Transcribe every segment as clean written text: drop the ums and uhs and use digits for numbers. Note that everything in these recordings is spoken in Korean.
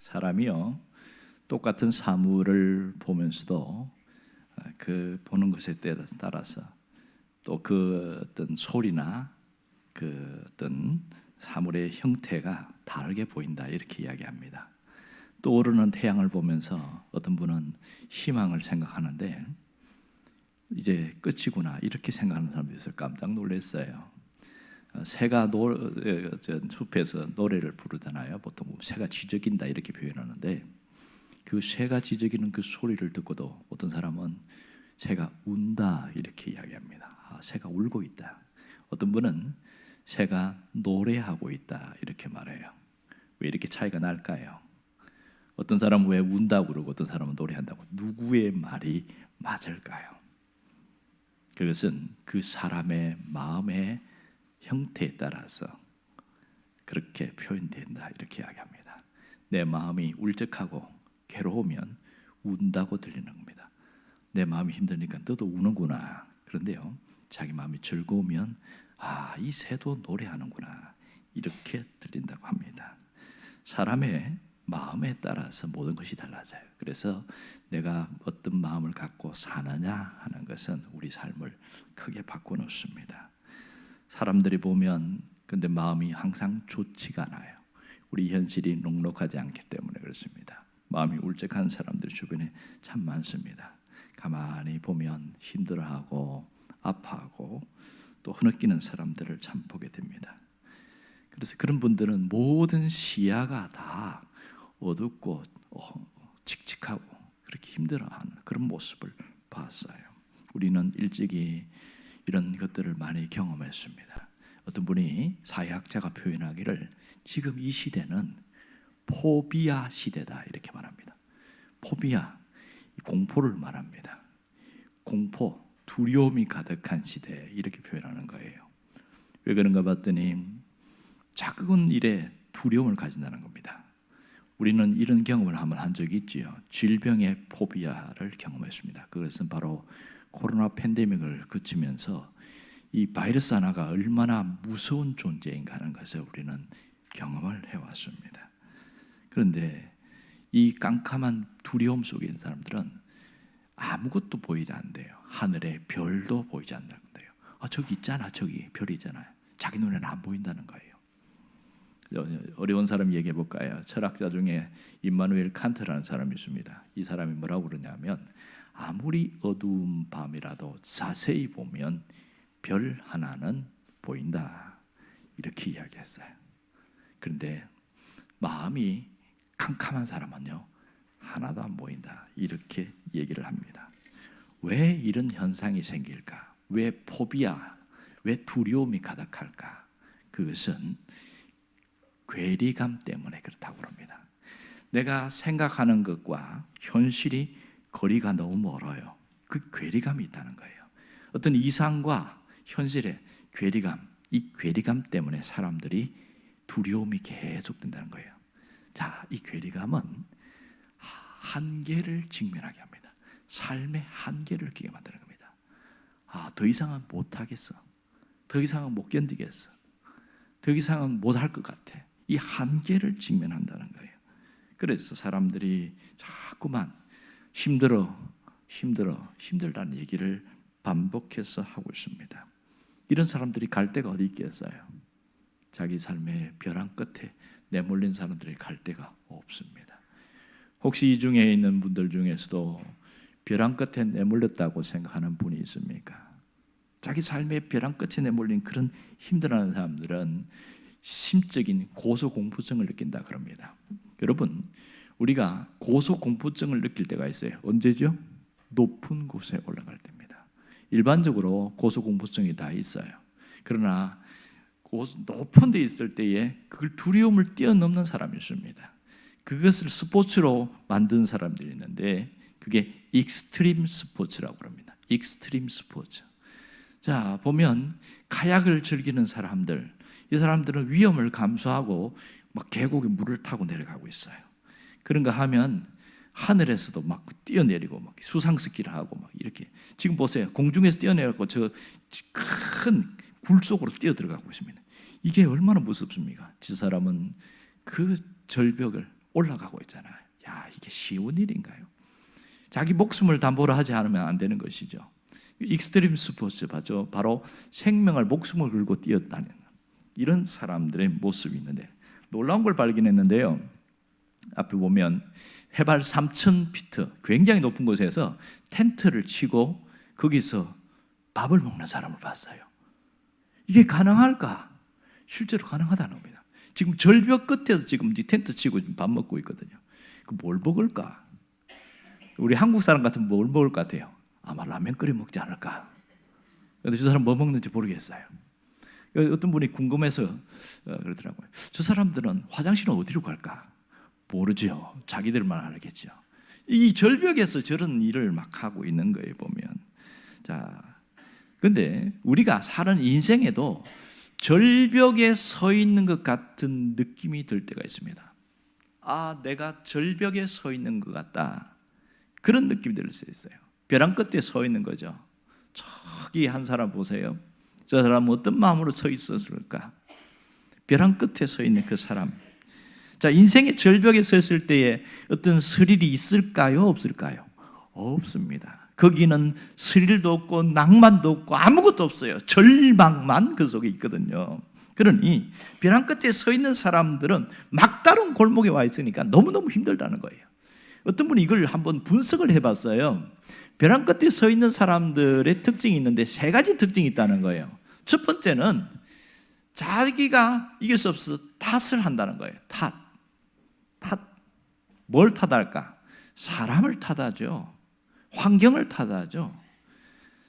사람이요, 똑같은 사물을 보면서도 그 보는 것에 따라서 또 그 어떤 소리나 그 어떤 사물의 형태가 다르게 보인다, 이렇게 이야기합니다. 떠오르는 태양을 보면서 어떤 분은 희망을 생각하는데 이제 끝이구나, 이렇게 생각하는 사람도 있어요. 깜짝 놀랐어요. 새가 숲에서 노래를 부르잖아요. 보통 새가 지저귀인다 이렇게 표현하는데, 그 새가 지저귀는 그 소리를 듣고도 어떤 사람은 새가 운다 이렇게 이야기합니다. 새가 울고 있다. 어떤 분은 새가 노래하고 있다 이렇게 말해요. 왜 이렇게 차이가 날까요? 어떤 사람은 왜 운다고 그러고 어떤 사람은 노래한다고, 누구의 말이 맞을까요? 그것은 그 사람의 마음의 형태에 따라서 그렇게 표현된다 이렇게 이야기합니다. 내 마음이 울적하고 괴로우면 운다고 들리는 겁니다. 내 마음이 힘드니까 너도 우는구나. 그런데요, 자기 마음이 즐거우면 이 새도 노래하는구나, 이렇게 들린다고 합니다. 사람의 마음에 따라서 모든 것이 달라져요. 그래서 내가 어떤 마음을 갖고 사느냐 하는 것은 우리 삶을 크게 바꿔놓습니다. 사람들이 보면 근데 마음이 항상 좋지가 않아요. 우리 현실이 녹록하지 않기 때문에 그렇습니다. 마음이 울적한 사람들이 주변에 참 많습니다. 가만히 보면 힘들어하고 아파하고 또 흐느끼는 사람들을 참 보게 됩니다. 그래서 그런 분들은 모든 시야가 다 어둡고 칙칙하고 그렇게 힘들어하는 그런 모습을 봤어요. 우리는 일찍이 이런 것들을 많이 경험했습니다. 어떤 분이 사회학자가 표현하기를 지금 이 시대는 포비아 시대다 이렇게 말합니다. 포비아, 공포를 말합니다. 공포, 두려움이 가득한 시대, 이렇게 표현하는 거예요. 왜 그런가 봤더니 작은 일에 두려움을 가진다는 겁니다. 우리는 이런 경험을 한번 한 적이 있지요. 질병의 포비아를 경험했습니다. 그것은 바로 코로나 팬데믹을 거치면서 이 바이러스 하나가 얼마나 무서운 존재인가 하는 것을 우리는 경험을 해왔습니다. 그런데 이 깜깜한 두려움 속에 있는 사람들은 아무것도 보이지 않는데요. 하늘에 별도 보이지 않는데요. 저기 있잖아, 저기 별이 있잖아요. 자기 눈에는 안 보인다는 거예요. 어려운 사람 얘기해 볼까요? 철학자 중에 임마누엘 칸트라는 사람이 있습니다. 이 사람이 뭐라고 그러냐면, 아무리 어두운 밤이라도 자세히 보면 별 하나는 보인다, 이렇게 이야기했어요. 그런데 마음이 캄캄한 사람은요, 하나도 안 보인다, 이렇게 얘기를 합니다. 왜 이런 현상이 생길까? 왜 포비아, 왜 두려움이 가득할까? 그것은 괴리감 때문에 그렇다고 합니다. 내가 생각하는 것과 현실이 거리가 너무 멀어요. 그 괴리감이 있다는 거예요. 어떤 이상과 현실의 괴리감, 이 괴리감 때문에 사람들이 두려움이 계속된다는 거예요. 자, 이 괴리감은 한계를 직면하게 합니다. 삶의 한계를 느끼게 만드는 겁니다. 더 이상은 못하겠어. 더 이상은 못 견디겠어. 더 이상은 못할 것 같아. 이 한계를 직면한다는 거예요. 그래서 사람들이 자꾸만 힘들다는 얘기를 반복해서 하고 있습니다. 이런 사람들이 갈 데가 어디 있겠어요? 자기 삶의 벼랑 끝에 내몰린 사람들이 갈 데가 없습니다. 혹시 이 중에 있는 분들 중에서도 벼랑 끝에 내몰렸다고 생각하는 분이 있습니까? 자기 삶의 벼랑 끝에 내몰린 그런 힘들어하는 사람들은 심적인 고소공포증을 느낀다 그럽니다. 여러분, 우리가 고소공포증을 느낄 때가 있어요. 언제죠? 높은 곳에 올라갈 때입니다. 일반적으로 고소공포증이 다 있어요. 그러나 높은 데 있을 때에 그걸 두려움을 뛰어넘는 사람이 있습니다. 그것을 스포츠로 만든 사람들이 있는데 그게 익스트림 스포츠라고 합니다. 익스트림 스포츠. 자, 보면 카약을 즐기는 사람들, 이 사람들은 위험을 감수하고 막 계곡에 물을 타고 내려가고 있어요. 그런가 하면 하늘에서도 막 뛰어내리고 막 수상스키를 하고 막 이렇게, 지금 보세요. 공중에서 뛰어내려고 저 큰 굴 속으로 뛰어 들어가고 있습니다. 이게 얼마나 무섭습니까? 저 사람은 그 절벽을 올라가고 있잖아요. 야, 이게 쉬운 일인가요? 자기 목숨을 담보로 하지 않으면 안 되는 것이죠. 익스트림 스포츠 봤죠? 바로 생명을 목숨을 걸고 뛰었다는 이런 사람들의 모습이 있는데 놀라운 걸 발견했는데요. 앞에 보면 해발 3,000피트 굉장히 높은 곳에서 텐트를 치고 거기서 밥을 먹는 사람을 봤어요. 이게 가능할까? 실제로 가능하다는 겁니다. 지금 절벽 끝에서 지금 텐트 치고 밥 먹고 있거든요. 뭘 먹을까? 우리 한국 사람 같으면 뭘 먹을 것 같아요? 아마 라면 끓여 먹지 않을까? 근데 저 사람 뭐 먹는지 모르겠어요. 어떤 분이 궁금해서 그러더라고요. 저 사람들은 화장실은 어디로 갈까? 모르죠. 자기들만 알겠죠. 이 절벽에서 저런 일을 막 하고 있는 거예요, 보면. 자, 근데 우리가 사는 인생에도 절벽에 서 있는 것 같은 느낌이 들 때가 있습니다. 아, 내가 절벽에 서 있는 것 같다. 그런 느낌이 들 수 있어요. 벼랑 끝에 서 있는 거죠. 저기 한 사람 보세요. 저 사람은 어떤 마음으로 서 있었을까? 벼랑 끝에 서 있는 그 사람. 자, 인생의 절벽에 섰을 때에 어떤 스릴이 있을까요? 없을까요? 없습니다. 거기는 스릴도 없고 낭만도 없고 아무것도 없어요. 절망만 그 속에 있거든요. 그러니 벼랑 끝에 서 있는 사람들은 막다른 골목에 와 있으니까 너무너무 힘들다는 거예요. 어떤 분이 이걸 한번 분석을 해봤어요. 벼랑 끝에 서 있는 사람들의 특징이 있는데 세 가지 특징이 있다는 거예요. 첫 번째는 자기가 이길 수 없어서 탓을 한다는 거예요. 탓. 뭘 탓할까? 사람을 탓하죠. 환경을 탓하죠.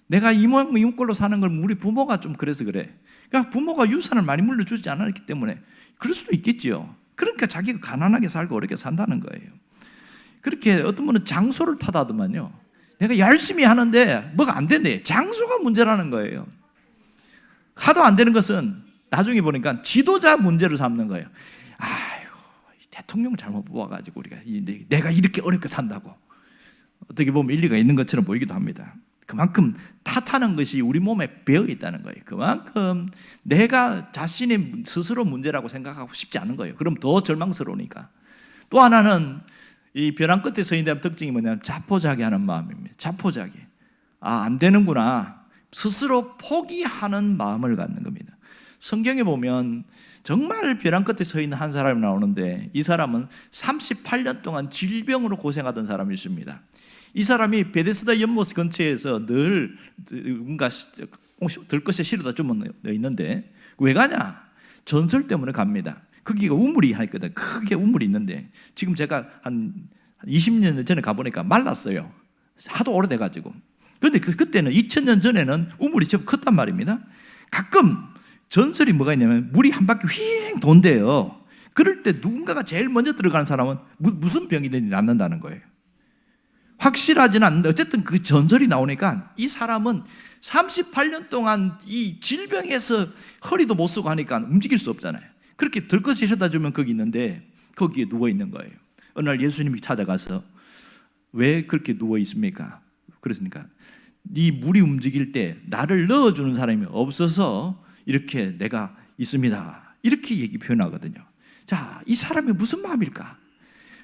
내가 이 모양 이 꼴로 사는 걸 우리 부모가 좀 그래서 그래. 그러니까 부모가 유산을 많이 물려주지 않았기 때문에 그럴 수도 있겠지요. 그러니까 자기가 가난하게 살고 어렵게 산다는 거예요. 그렇게 어떤 분은 장소를 탓하더만요. 내가 열심히 하는데 뭐가 안 된대. 장소가 문제라는 거예요. 하도 안 되는 것은 나중에 보니까 지도자 문제를 삼는 거예요. 아이고, 대통령을 잘못 뽑아가지고 우리가 내가 이렇게 어렵게 산다고. 어떻게 보면 일리가 있는 것처럼 보이기도 합니다. 그만큼 탓하는 것이 우리 몸에 배어 있다는 거예요. 그만큼 내가 자신의 스스로 문제라고 생각하고 싶지 않은 거예요. 그럼 더 절망스러우니까. 또 하나는 이 벼랑 끝에 서 있는 특징이 뭐냐면 자포자기하는 마음입니다. 자포자기. 아, 안 되는구나. 스스로 포기하는 마음을 갖는 겁니다. 성경에 보면 정말 벼랑 끝에 서 있는 한 사람이 나오는데 이 사람은 38년 동안 질병으로 고생하던 사람이 있습니다. 이 사람이 베데스다 연못 근처에서 늘 뭔가 들것에 실어다 주면 있는데 왜 가냐? 전설 때문에 갑니다. 거기가 우물이 있거든. 크게 우물이 있는데 지금 제가 한 20년 전에 가보니까 말랐어요. 하도 오래돼가지고. 그런데 그때는 2000년 전에는 우물이 좀 컸단 말입니다. 가끔 전설이 뭐가 있냐면 물이 한 바퀴 휘잉 돈대요. 그럴 때 누군가가 제일 먼저 들어가는 사람은 무슨 병이든지 낫는다는 거예요. 확실하지는 않는데 어쨌든 그 전설이 나오니까 이 사람은 38년 동안 이 질병에서 허리도 못 쓰고 하니까 움직일 수 없잖아요. 그렇게 들것을 실어다 주면 거기 있는데 거기에 누워 있는 거예요. 어느 날 예수님이 찾아가서 왜 그렇게 누워 있습니까? 그랬으니까 이 물이 움직일 때 나를 넣어주는 사람이 없어서 이렇게 내가 있습니다. 이렇게 표현하거든요. 자, 이 사람이 무슨 마음일까?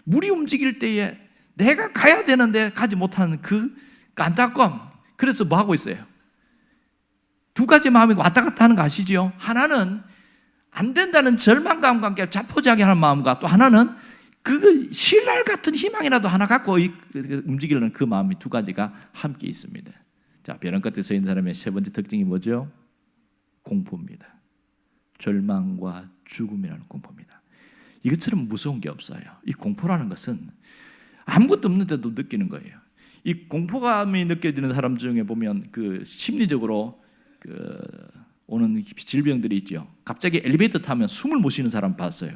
물이 움직일 때에 내가 가야 되는데 가지 못하는 그 안타까움. 그래서 뭐 하고 있어요? 두 가지 마음이 왔다 갔다 하는 거 아시죠? 하나는 안 된다는 절망감과 함께 자포자기하는 마음과 또 하나는 그 신랄 같은 희망이라도 하나 갖고 움직이려는 그 마음이 두 가지가 함께 있습니다. 자, 벼랑 끝에 서 있는 사람의 세 번째 특징이 뭐죠? 공포입니다. 절망과 죽음이라는 공포입니다. 이것처럼 무서운 게 없어요. 이 공포라는 것은 아무것도 없는데도 느끼는 거예요. 이 공포감이 느껴지는 사람 중에 보면 그 심리적으로 오는 질병들이 있죠. 갑자기 엘리베이터 타면 숨을 못 쉬는 사람 봤어요.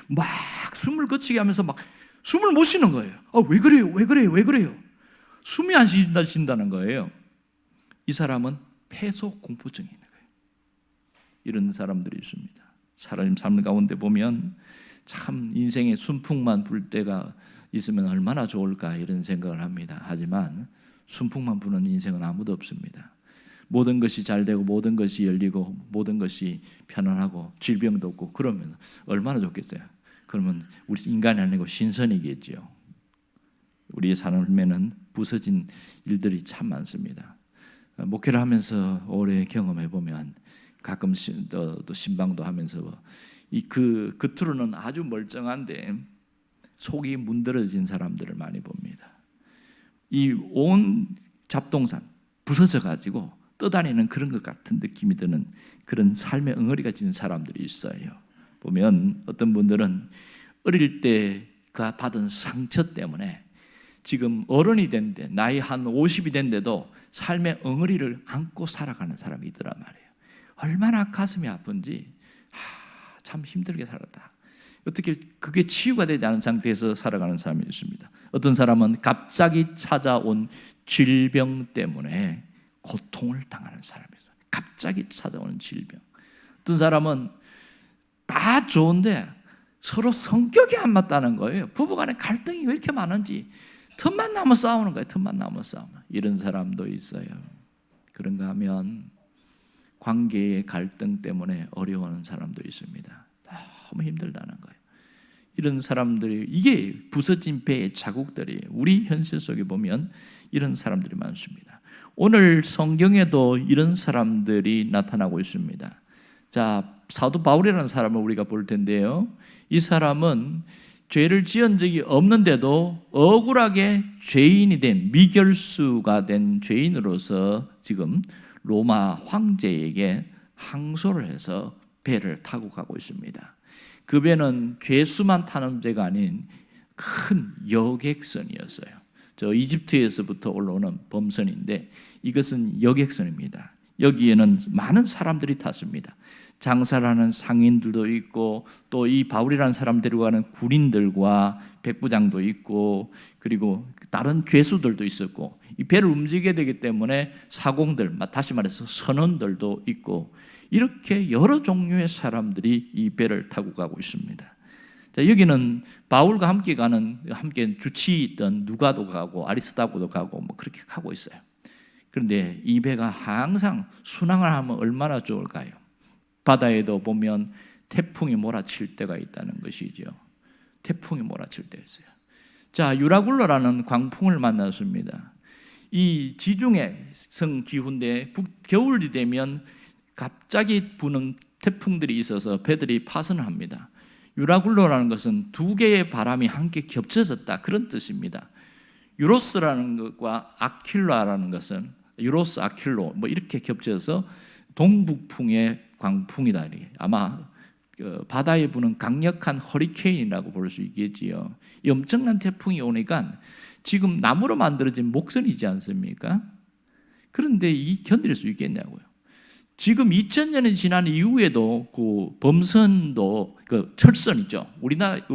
막 숨을 거치게 하면서 막 숨을 못 쉬는 거예요. 왜 그래요? 왜 그래요? 왜 그래요? 숨이 안 쉰다는 거예요. 이 사람은 폐소 공포증이 있는 거예요. 이런 사람들이 있습니다. 사람 삶 가운데 보면 참 인생의 순풍만 불 때가 있으면 얼마나 좋을까 이런 생각을 합니다. 하지만 순풍만 부는 인생은 아무도 없습니다. 모든 것이 잘 되고 모든 것이 열리고 모든 것이 편안하고 질병도 없고 그러면 얼마나 좋겠어요. 그러면 우리 인간이 아니고 신선이겠죠. 우리의 삶에는 부서진 일들이 참 많습니다. 목회를 하면서 오래 경험해 보면 가끔 또 신방도 하면서 겉으로는 아주 멀쩡한데 속이 문드러진 사람들을 많이 봅니다. 이 온 잡동산 부서져 가지고 떠다니는 그런 것 같은 느낌이 드는 그런 삶의 엉어리가 진 사람들이 있어요. 보면 어떤 분들은 어릴 때 그 받은 상처 때문에 지금 어른이 됐는데 나이 한 50이 됐는데도 삶의 엉어리를 안고 살아가는 사람이 있더란 말이에요. 얼마나 가슴이 아픈지 참 힘들게 살았다. 어떻게 그게 치유가 되지 않은 상태에서 살아가는 사람이 있습니다. 어떤 사람은 갑자기 찾아온 질병 때문에 고통을 당하는 사람이에요. 갑자기 찾아오는 질병. 어떤 사람은 다 좋은데 서로 성격이 안 맞다는 거예요. 부부간에 갈등이 왜 이렇게 많은지 틈만 나면 싸우는 거예요. 틈만 나면 싸우는. 이런 사람도 있어요. 그런가 하면 관계의 갈등 때문에 어려워하는 사람도 있습니다. 너무 힘들다는 거예요. 이런 사람들이 이게 부서진 배의 자국들이 우리 현실 속에 보면 이런 사람들이 많습니다. 오늘 성경에도 이런 사람들이 나타나고 있습니다. 자, 사도 바울이라는 사람을 우리가 볼 텐데요. 이 사람은 죄를 지은 적이 없는데도 억울하게 죄인이 된 미결수가 된 죄인으로서 지금 로마 황제에게 항소를 해서 배를 타고 가고 있습니다. 그 배는 죄수만 타는 배가 아닌 큰 여객선이었어요. 저 이집트에서부터 올라오는 범선인데 이것은 여객선입니다. 여기에는 많은 사람들이 탔습니다. 장사를 하는 상인들도 있고 또 이 바울이라는 사람 데려가는 군인들과 백부장도 있고 그리고 다른 죄수들도 있었고 이 배를 움직이게 되기 때문에 사공들, 다시 말해서 선원들도 있고 이렇게 여러 종류의 사람들이 이 배를 타고 가고 있습니다. 자, 여기는 바울과 함께 주치있던 누가도 가고 아리스다고도 가고 뭐 그렇게 가고 있어요. 그런데 이 배가 항상 순항을 하면 얼마나 좋을까요? 바다에도 보면 태풍이 몰아칠 때가 있다는 것이죠. 태풍이 몰아칠 때 있어요. 자, 유라굴로라는 광풍을 만났습니다. 이 지중해 성 기후인데 겨울이 되면 갑자기 부는 태풍들이 있어서 배들이 파선을 합니다. 유라굴로라는 것은 두 개의 바람이 함께 겹쳐졌다 그런 뜻입니다. 유로스라는 것과 아킬라라는 것은 유로스 아킬로 뭐 이렇게 겹쳐서 동북풍의 광풍이다. 아마 바다에 부는 강력한 허리케인이라고 볼 수 있겠지요. 이 엄청난 태풍이 오니까 지금 나무로 만들어진 목선이지 않습니까? 그런데 이 견딜 수 있겠냐고요. 지금 2000년이 지난 이후에도 그 범선도 그 철선이죠. 우리가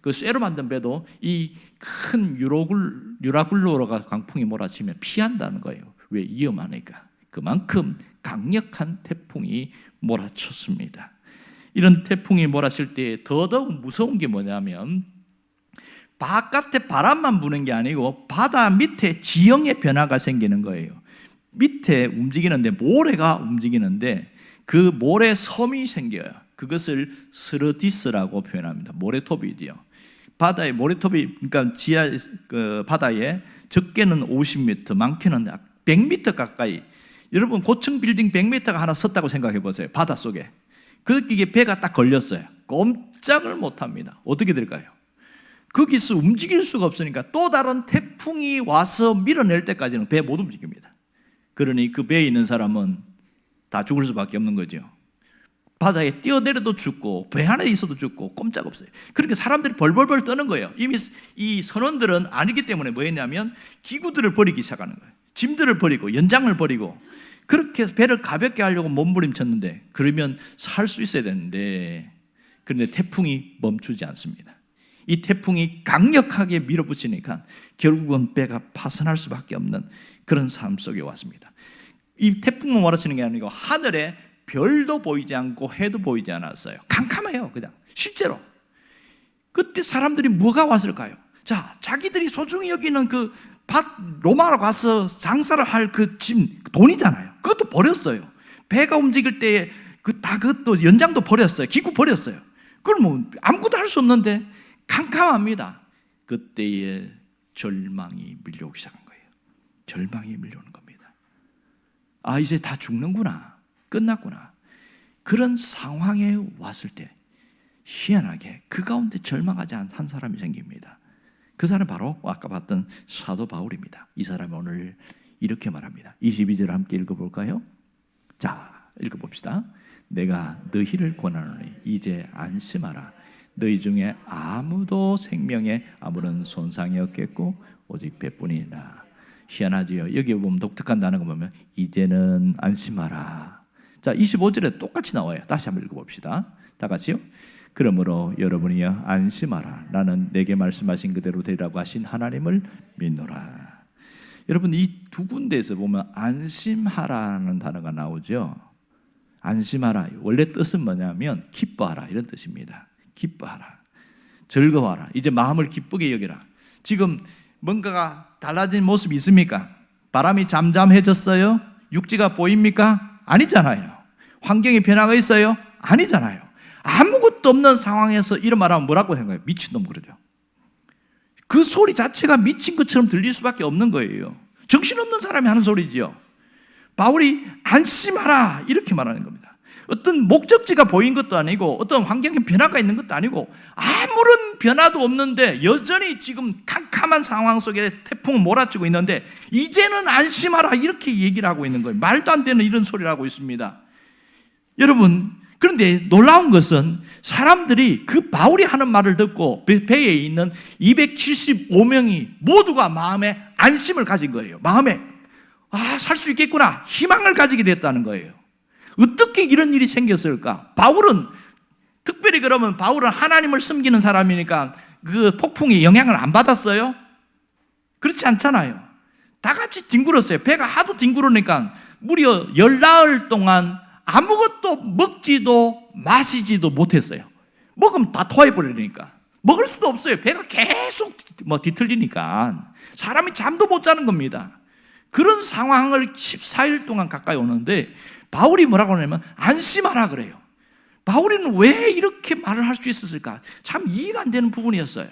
그 쇠로 만든 배도 이 큰 유라굴로가 광풍이 몰아치면 피한다는 거예요. 왜? 위험하니까. 그만큼 강력한 태풍이 몰아쳤습니다. 이런 태풍이 몰아칠 때 더더욱 무서운 게 뭐냐면 바깥에 바람만 부는 게 아니고 바다 밑에 지형의 변화가 생기는 거예요. 밑에 움직이는데 모래가 움직이는데 그 모래 섬이 생겨요. 그것을 스르디스라고 표현합니다. 모래톱이지요. 바다에 모래톱이 그러니까 바다에 적게는 50m, 많게는 100m 가까이. 여러분 고층 빌딩 100m가 하나 섰다고 생각해 보세요. 바닷속에. 거기에 배가 딱 걸렸어요. 꼼짝을 못합니다. 어떻게 될까요? 거기서 움직일 수가 없으니까 또 다른 태풍이 와서 밀어낼 때까지는 배 못 움직입니다. 그러니 그 배에 있는 사람은 다 죽을 수밖에 없는 거죠. 바다에 뛰어내려도 죽고 배 안에 있어도 죽고 꼼짝없어요. 그러니까 사람들이 벌벌벌 떠는 거예요. 이미 이 선원들은 아니기 때문에 뭐 했냐면 기구들을 버리기 시작하는 거예요. 짐들을 버리고 연장을 버리고 그렇게 해서 배를 가볍게 하려고 몸부림쳤는데 그러면 살 수 있어야 되는데 그런데 태풍이 멈추지 않습니다. 이 태풍이 강력하게 밀어붙이니까 결국은 배가 파손할 수밖에 없는 그런 삶 속에 왔습니다. 이 태풍만 몰아치는 게 아니고 하늘에 별도 보이지 않고 해도 보이지 않았어요. 캄캄해요. 그냥 실제로. 그때 사람들이 뭐가 왔을까요? 자, 자기들이 소중히 여기는 그 로마로 가서 장사를 할 그 짐 돈이잖아요. 그것도 버렸어요. 배가 움직일 때 그것도 연장도 버렸어요. 기구 버렸어요. 그럼 뭐 아무것도 할 수 없는데 캄캄합니다. 그때에 절망이 밀려오기 시작한 거예요. 절망이 밀려오는 겁니다. 아, 이제 다 죽는구나, 끝났구나. 그런 상황에 왔을 때 희한하게 그 가운데 절망하지 않은 한 사람이 생깁니다. 그 사람은 바로 아까 봤던 사도 바울입니다. 이 사람이 오늘 이렇게 말합니다. 22절 함께 읽어볼까요? 자, 읽어봅시다. 내가 너희를 권하노니 이제 안심하라. 너희 중에 아무도 생명에 아무런 손상이 없겠고 오직 배뿐이다. 희한하지요. 여기 보면 독특한 단어가 보면 이제는 안심하라. 자, 25절에 똑같이 나와요. 다시 한번 읽어봅시다. 다 같이요. 그러므로 여러분이여 안심하라. 나는 내게 말씀하신 그대로 되리라고 하신 하나님을 믿노라. 여러분, 이 두 군데에서 보면 안심하라는 단어가 나오죠. 안심하라. 원래 뜻은 뭐냐면 기뻐하라 이런 뜻입니다. 기뻐하라, 즐거워하라. 이제 마음을 기쁘게 여기라. 지금 뭔가가 달라진 모습이 있습니까? 바람이 잠잠해졌어요? 육지가 보입니까? 아니잖아요. 환경에 변화가 있어요? 아니잖아요. 아무것도 없는 상황에서 이런 말하면 뭐라고 생각해요? 미친놈 그러죠. 그 소리 자체가 미친 것처럼 들릴 수밖에 없는 거예요. 정신없는 사람이 하는 소리지요. 바울이 안심하라 이렇게 말하는 겁니다. 어떤 목적지가 보인 것도 아니고 어떤 환경에 변화가 있는 것도 아니고 아무런 변화도 없는데 여전히 지금 캄캄한 상황 속에 태풍은 몰아치고 있는데 이제는 안심하라 이렇게 얘기를 하고 있는 거예요. 말도 안 되는 이런 소리를 하고 있습니다. 여러분, 그런데 놀라운 것은 사람들이 그 바울이 하는 말을 듣고 배에 있는 275명이 모두가 마음에 안심을 가진 거예요. 마음에 살 수 있겠구나 희망을 가지게 됐다는 거예요. 어떻게 이런 일이 생겼을까? 바울은 특별히 그러면 바울은 하나님을 섬기는 사람이니까 그 폭풍이 영향을 안 받았어요? 그렇지 않잖아요. 다 같이 뒹굴었어요. 배가 하도 뒹굴으니까 무려 10나흘 동안 아무것도 먹지도 마시지도 못했어요. 먹으면 다 토해버리니까 먹을 수도 없어요. 배가 계속 뒤틀리니까 사람이 잠도 못 자는 겁니다. 그런 상황을 14일 동안 가까이 오는데 바울이 뭐라고 하냐면 안심하라 그래요. 바울이는 왜 이렇게 말을 할 수 있었을까? 참 이해가 안 되는 부분이었어요.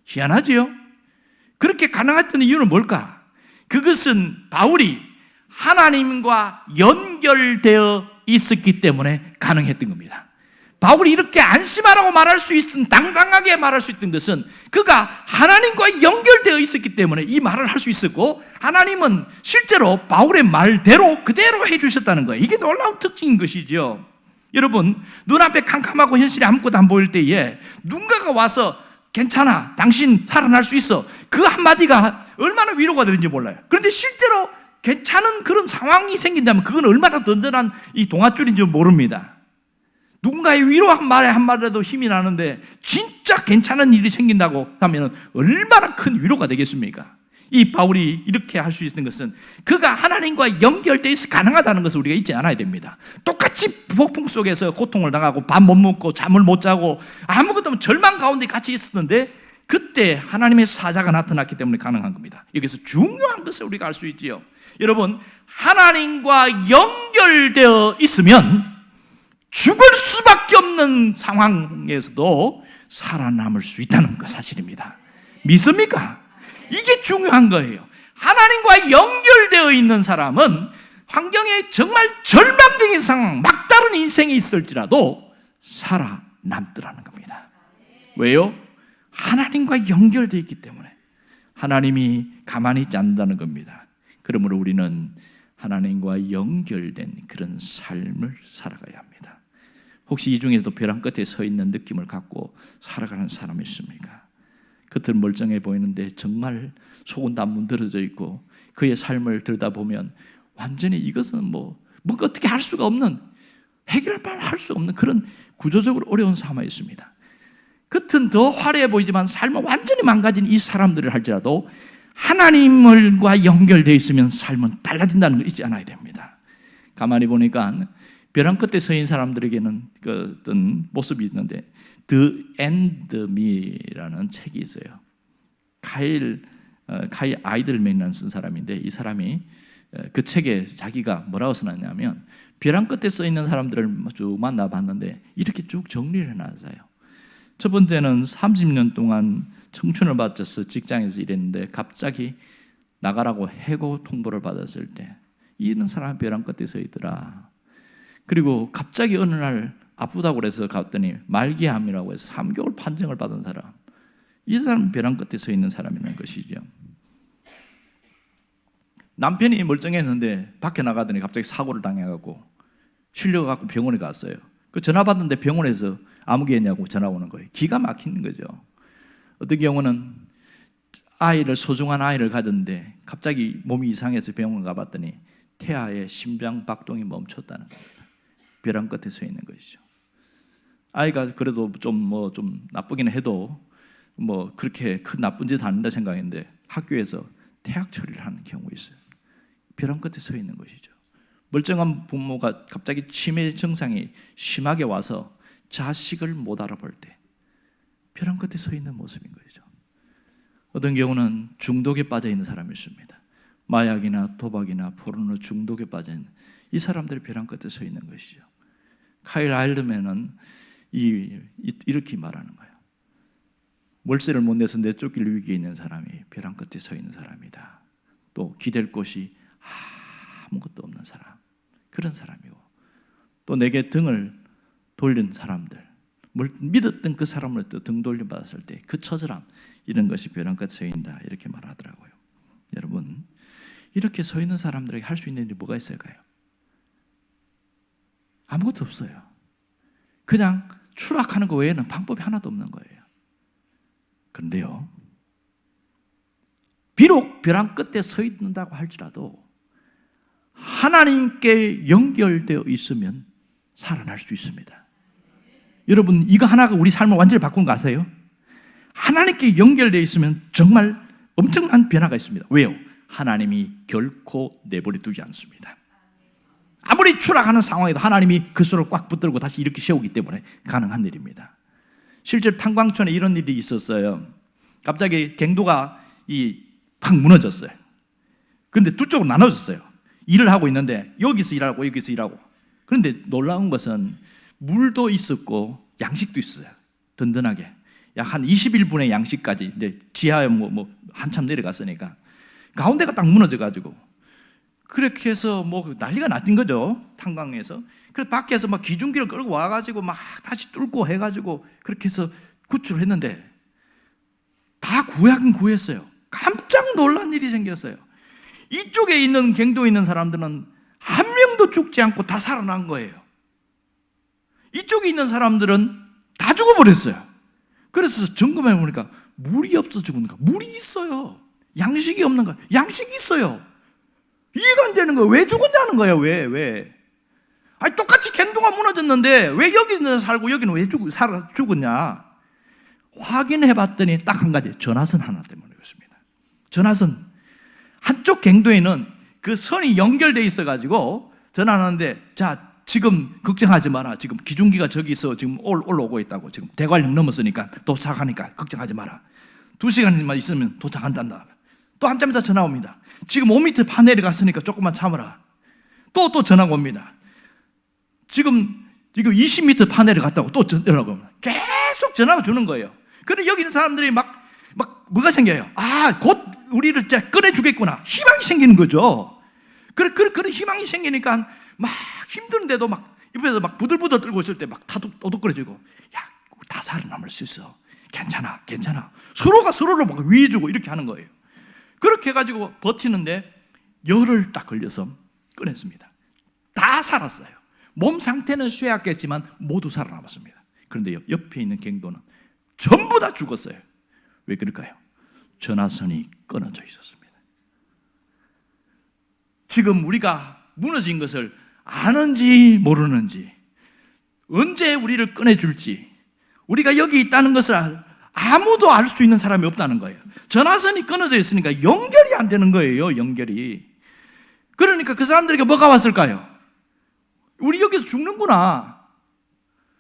희한하지요? 그렇게 가능했던 이유는 뭘까? 그것은 바울이 하나님과 연결되어 있었기 때문에 가능했던 겁니다. 바울이 이렇게 안심하라고 말할 수 있던, 당당하게 말할 수 있던 것은 그가 하나님과 연결되어 있었기 때문에 이 말을 할 수 있었고 하나님은 실제로 바울의 말대로 그대로 해주셨다는 거예요. 이게 놀라운 특징인 것이죠. 여러분, 눈앞에 캄캄하고 현실이 아무것도 안 보일 때에 누군가가 와서 괜찮아, 당신 살아날 수 있어, 그 한마디가 얼마나 위로가 되는지 몰라요. 그런데 실제로 괜찮은 그런 상황이 생긴다면 그건 얼마나 든든한 이 동아줄인지 모릅니다. 누군가의 위로한 말에 한마디라도 힘이 나는데 진짜 괜찮은 일이 생긴다고 하면 얼마나 큰 위로가 되겠습니까? 이 바울이 이렇게 할 수 있는 것은 그가 하나님과 연결되어 있어 가능하다는 것을 우리가 잊지 않아야 됩니다. 똑같이 폭풍 속에서 고통을 당하고 밥 못 먹고 잠을 못 자고 아무것도 없는 절망 가운데 같이 있었는데 그때 하나님의 사자가 나타났기 때문에 가능한 겁니다. 여기서 중요한 것을 우리가 알 수 있지요. 여러분, 하나님과 연결되어 있으면 죽을 수밖에 없는 상황에서도 살아남을 수 있다는 것 사실입니다. 믿습니까? 이게 중요한 거예요. 하나님과 연결되어 있는 사람은 환경에 정말 절망적인 상황, 막다른 인생이 있을지라도 살아남더라는 겁니다. 왜요? 하나님과 연결되어 있기 때문에 하나님이 가만히 있지 않는다는 겁니다. 그러므로 우리는 하나님과 연결된 그런 삶을 살아가야 합니다. 혹시 이 중에도 벼랑 끝에 서 있는 느낌을 갖고 살아가는 사람이 있습니까? 겉은 멀쩡해 보이는데 정말 속은 다 문드러져 있고 그의 삶을 들여다보면 완전히 이것은 뭔가 어떻게 할 수가 없는, 해결할 바를 할 수 없는 그런 구조적으로 어려운 상황이 있습니다. 겉은 더 화려해 보이지만 삶은 완전히 망가진 이 사람들을 할지라도 하나님과 연결되어 있으면 삶은 달라진다는 걸 잊지 않아야 됩니다. 가만히 보니까 벼랑 끝에 서 있는 사람들에게는 그 어떤 모습이 있는데 The End Me라는 책이 있어요. 카일 아이들맨이라는 쓴 사람인데 이 사람이 그 책에 자기가 뭐라고 써놨냐면 벼랑 끝에 서 있는 사람들을 쭉 만나봤는데 이렇게 쭉 정리를 해놨어요. 첫 번째는 30년 동안 청춘을 바쳐서 직장에서 일했는데 갑자기 나가라고 해고 통보를 받았을 때 이런 사람이 벼랑 끝에 서 있더라. 그리고 갑자기 어느 날 아프다고 그래서 갔더니 말기암이라고 해서 3개월 판정을 받은 사람, 이 사람은 벼랑 끝에 서 있는 사람이라는 것이죠. 남편이 멀쩡했는데 밖에 나가더니 갑자기 사고를 당해갖고 실려갖고 병원에 갔어요. 그 전화 받는데 병원에서 아무개냐고 전화 오는 거예요. 기가 막히는 거죠. 어떤 경우는 소중한 아이를 가졌는데 갑자기 몸이 이상해서 병원 가봤더니 태아의 심장 박동이 멈췄다는 겁니다. 벼랑 끝에 서 있는 것이죠. 아이가 그래도 좀 나쁘긴 해도 그렇게 큰 나쁜 짓 안 한다 생각했는데 학교에서 퇴학 처리를 하는 경우 있어요. 벼랑 끝에 서 있는 것이죠. 멀쩡한 부모가 갑자기 치매 증상이 심하게 와서 자식을 못 알아볼 때 벼랑 끝에 서 있는 모습인 거죠. 어떤 경우는 중독에 빠져 있는 사람이 있습니다. 마약이나 도박이나 포르노 중독에 빠져 있는 이 사람들이 벼랑 끝에 서 있는 것이죠. 카일 아일드맨은 이렇게 말하는 거예요. 월세를 못 내서 내쫓길 위기에 있는 사람이 벼랑 끝에 서 있는 사람이다. 또 기댈 곳이 아무것도 없는 사람, 그런 사람이고, 또 내게 등을 돌린 사람들, 믿었던 그 사람을 또 등 돌려받았을 때 그 처절함, 이런 것이 벼랑 끝에 서 있다, 이렇게 말하더라고요. 여러분, 이렇게 서 있는 사람들에게 할 수 있는 일이 뭐가 있을까요? 아무것도 없어요. 그냥 추락하는 것 외에는 방법이 하나도 없는 거예요. 그런데요, 비록 벼랑 끝에 서 있는다고 할지라도 하나님께 연결되어 있으면 살아날 수 있습니다. 여러분, 이거 하나가 우리 삶을 완전히 바꾸는 거 아세요? 하나님께 연결되어 있으면 정말 엄청난 변화가 있습니다. 왜요? 하나님이 결코 내버려 두지 않습니다. 아무리 추락하는 상황에도 하나님이 그 손을 꽉 붙들고 다시 이렇게 세우기 때문에 가능한 일입니다. 실제 탄광촌에 이런 일이 있었어요. 갑자기 갱도가 팍 무너졌어요. 그런데 두 쪽으로 나눠졌어요. 일을 하고 있는데 여기서 일하고 여기서 일하고. 그런데 놀라운 것은 물도 있었고 양식도 있어요. 든든하게 약 한 21분의 양식까지. 이제 지하에 한참 내려갔으니까 가운데가 딱 무너져가지고 그렇게 해서 난리가 났던 거죠. 탄광에서. 그래서 밖에서 기중기를 끌고 와가지고 다시 뚫고 해가지고 그렇게 해서 구출을 했는데 다 구하긴 구했어요. 깜짝 놀란 일이 생겼어요. 이쪽에 있는 갱도에 있는 사람들은 한 명도 죽지 않고 다 살아난 거예요. 이쪽에 있는 사람들은 다 죽어버렸어요. 그래서 점검해 보니까 물이 없어 죽은 거야. 물이 있어요. 양식이 없는 거야. 양식이 있어요. 이해가 안 되는 거예요. 왜 죽었냐는 거예요. 왜? 아니, 똑같이 갱도가 무너졌는데 왜 여기는 살고 여기는 왜 죽었냐? 확인해 봤더니 딱 한 가지, 전화선 하나 때문이었습니다. 전화선. 한쪽 갱도에는 그 선이 연결되어 있어가지고 전화하는데, 자, 지금 걱정하지 마라. 지금 기중기가 저기서 지금 올라오고 있다고. 지금 대관령 넘었으니까 도착하니까 걱정하지 마라. 2시간만 있으면 도착한단다. 또 한참 있다 전화 옵니다. 지금 5m 파 내려갔으니까 조금만 참아라. 또 전화가 옵니다. 지금 20m 파 내려갔다고 또 전화가 옵니다. 계속 전화가 주는 거예요. 그런데 여기 있는 사람들이 뭐가 생겨요? 곧 우리를 꺼내주겠구나. 희망이 생기는 거죠. 그런 희망이 생기니까 힘든데도 옆에서 부들부들 떨고 있을 때 다 도둑거려지고, 야, 우리 다 살아남을 수 있어. 괜찮아. 서로가 서로를 위해주고 이렇게 하는 거예요. 그렇게 해가지고 버티는데 열흘 딱 걸려서 꺼냈습니다. 다 살았어요. 몸 상태는 쇠약했지만 모두 살아남았습니다. 그런데 옆에 있는 갱도는 전부 다 죽었어요. 왜 그럴까요? 전화선이 끊어져 있었습니다. 지금 우리가 무너진 것을 아는지 모르는지, 언제 우리를 꺼내줄지, 우리가 여기 있다는 것을 아무도 알 수 있는 사람이 없다는 거예요. 전화선이 끊어져 있으니까 연결이 안 되는 거예요. 연결이. 그러니까 그 사람들에게 뭐가 왔을까요? 우리 여기서 죽는구나.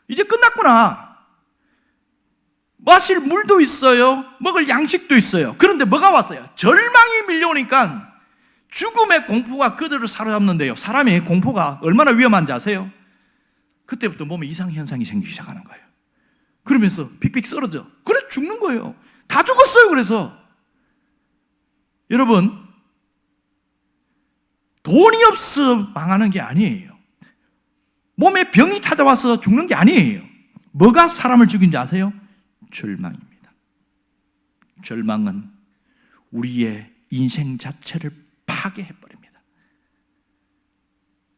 이제 끝났구나. 마실 물도 있어요. 먹을 양식도 있어요. 그런데 뭐가 왔어요? 절망이 밀려오니까 죽음의 공포가 그들을 사로잡는데요. 사람의 공포가 얼마나 위험한지 아세요? 그때부터 몸에 이상 현상이 생기기 시작하는 거예요. 그러면서 픽픽 쓰러져. 그래 죽는 거예요. 다 죽었어요. 그래서 여러분, 돈이 없어 망하는 게 아니에요. 몸에 병이 찾아와서 죽는 게 아니에요. 뭐가 사람을 죽인지 아세요? 절망입니다. 절망은 우리의 인생 자체를 파괴해버립니다.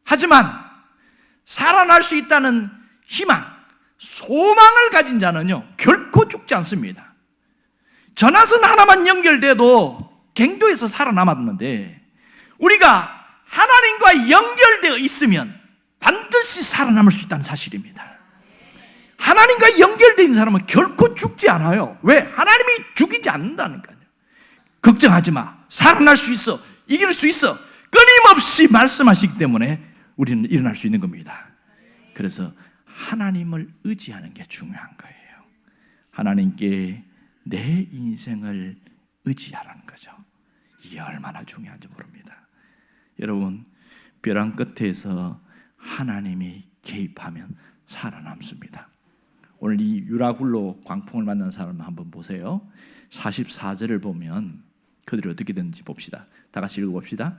하지만 살아날 수 있다는 희망, 소망을 가진 자는요 결코 죽지 않습니다. 전화선 하나만 연결돼도 갱도에서 살아남았는데, 우리가 하나님과 연결되어 있으면 반드시 살아남을 수 있다는 사실입니다. 하나님과 연결되어 있는 사람은 결코 죽지 않아요. 왜? 하나님이 죽이지 않는다니까요. 걱정하지 마, 살아날 수 있어, 이길 수 있어, 끊임없이 말씀하시기 때문에 우리는 일어날 수 있는 겁니다. 그래서 하나님을 의지하는 게 중요한 거예요. 하나님께 내 인생을 의지하라는 거죠. 이게 얼마나 중요한지 모릅니다. 여러분, 벼랑 끝에서 하나님이 개입하면 살아남습니다. 오늘 이 유라굴로 광풍을 만난 사람을 한번 보세요. 44절을 보면 그들이 어떻게 됐는지 봅시다. 다 같이 읽어봅시다.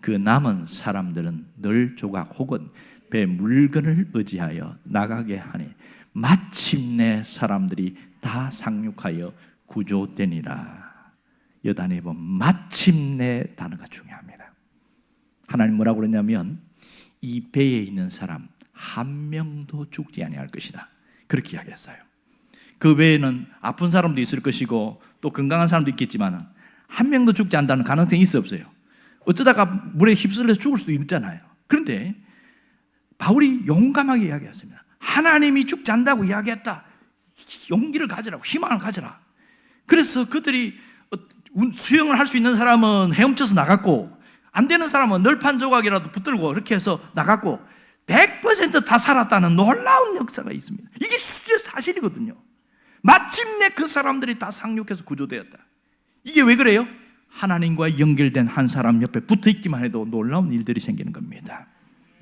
그 남은 사람들은 늘 조각 혹은 배 물건을 의지하여 나가게 하니 마침내 사람들이 다 상륙하여 구조되니라. 여단에 보면 마침내 단어가 중요합니다. 하나님 뭐라고 그러냐면 이 배에 있는 사람 한 명도 죽지 아니할 것이다, 그렇게 이야기했어요. 그 외에는 아픈 사람도 있을 것이고 또 건강한 사람도 있겠지만 한 명도 죽지 않는다는 가능성이 있어 없어요? 어쩌다가 물에 휩쓸려서 죽을 수도 있잖아요. 그런데 바울이 용감하게 이야기했습니다. 하나님이 죽지 않는다고 이야기했다. 용기를 가지라고, 희망을 가지라. 그래서 그들이 수영을 할 수 있는 사람은 헤엄쳐서 나갔고, 안 되는 사람은 널판 조각이라도 붙들고 그렇게 해서 나갔고 100% 다 살았다는 놀라운 역사가 있습니다. 이게 사실이거든요. 마침내 그 사람들이 다 상륙해서 구조되었다. 이게 왜 그래요? 하나님과 연결된 한 사람 옆에 붙어있기만 해도 놀라운 일들이 생기는 겁니다.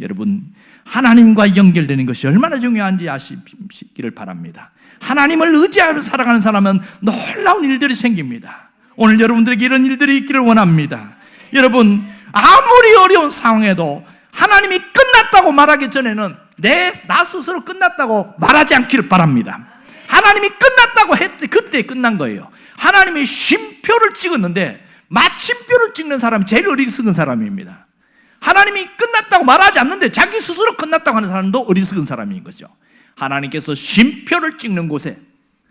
여러분, 하나님과 연결되는 것이 얼마나 중요한지 아시기를 바랍니다. 하나님을 의지하며 살아가는 사람은 놀라운 일들이 생깁니다. 오늘 여러분들에게 이런 일들이 있기를 원합니다. 여러분, 아무리 어려운 상황에도 하나님이 끝났다고 말하기 전에는 나 스스로 끝났다고 말하지 않기를 바랍니다. 하나님이 끝났다고 했을 때 그때 끝난 거예요. 하나님이 쉼표를 찍었는데 마침표를 찍는 사람이 제일 어리석은 사람입니다. 하나님이 끝났다고 말하지 않는데 자기 스스로 끝났다고 하는 사람도 어리석은 사람인 거죠. 하나님께서 쉼표를 찍는 곳에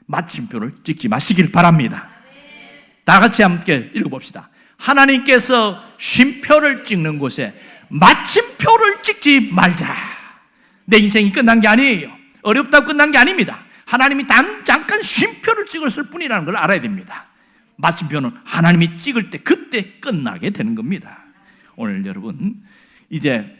마침표를 찍지 마시길 바랍니다. 다 같이 함께 읽어봅시다. 하나님께서 쉼표를 찍는 곳에 마침표를 찍지 말자. 내 인생이 끝난 게 아니에요. 어렵다고 끝난 게 아닙니다. 하나님이 잠깐 쉼표를 찍었을 뿐이라는 걸 알아야 됩니다. 마침표는 하나님이 찍을 때 그때 끝나게 되는 겁니다. 오늘 여러분, 이제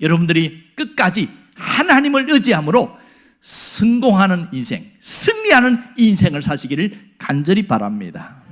여러분들이 끝까지 하나님을 의지함으로 성공하는 인생, 승리하는 인생을 사시기를 간절히 바랍니다.